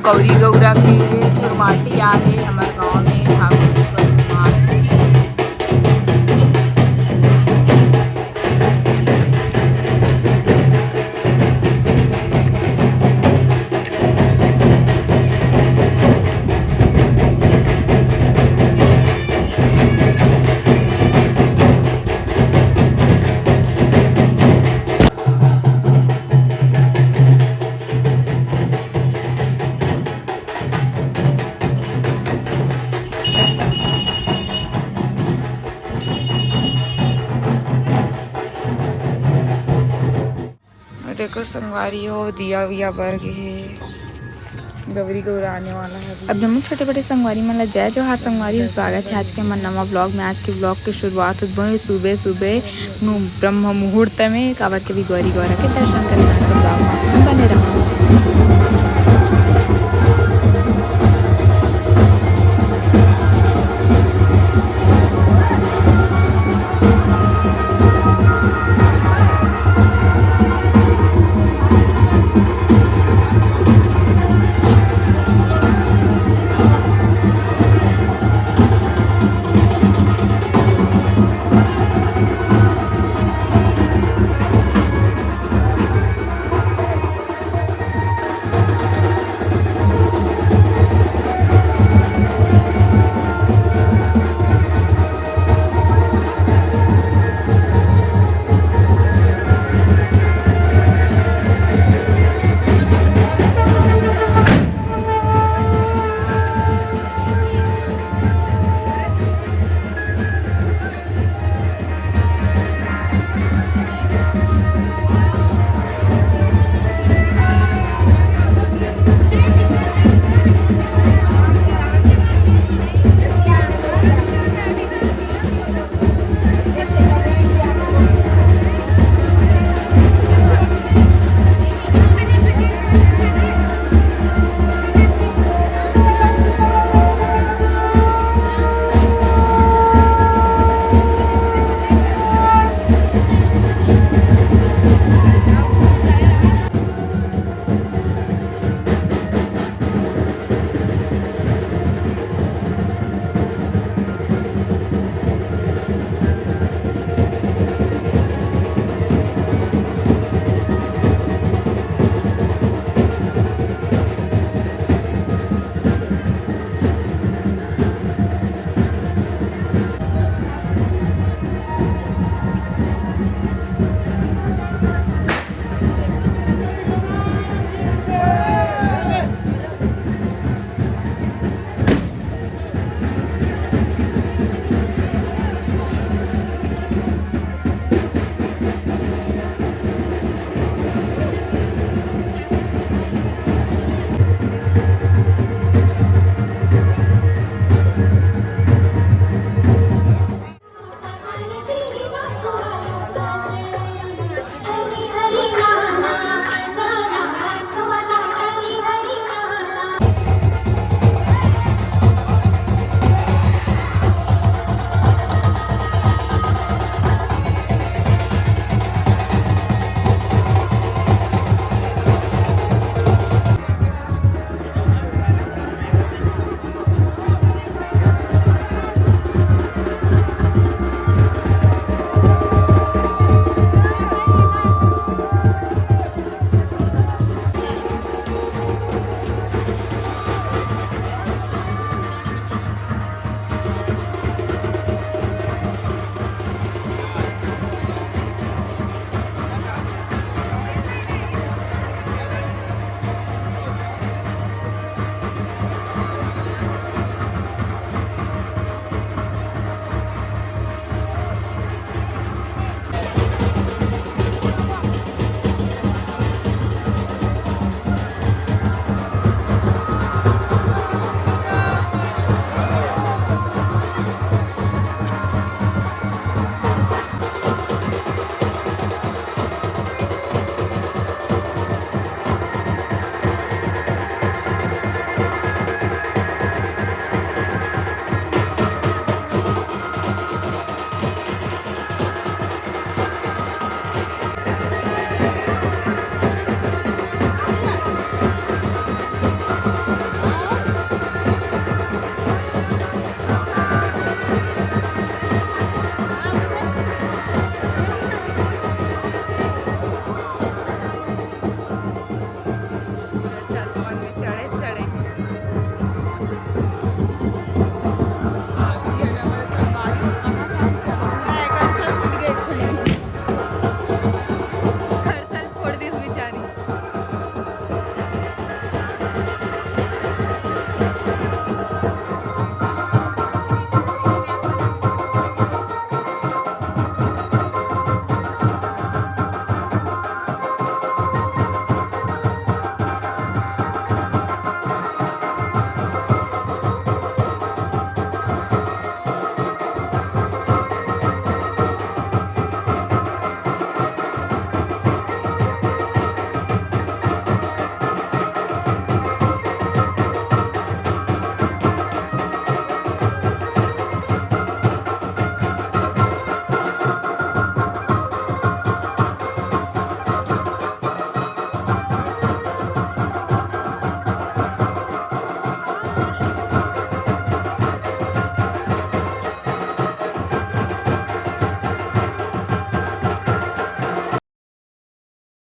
गौरी गौरा के सुरमाटी आहे हमारे गाँव में ठाकुर जी का निर्माण। देखो संगवारी हो दिया विया बर गे हे गौरी गौरा आने वाला है। अब जम्मू छोटे बड़े संगवारी मन ला जय जोहार संगवारी, स्वागत है आज के मन नवा ब्लॉग में। आज के ब्लॉग की शुरुआत हुई सुबह सुबह ब्रह्म मुहूर्त में काबर के भी गौरी गौरा के दर्शन करना। तो ब्लॉग में बने रहो।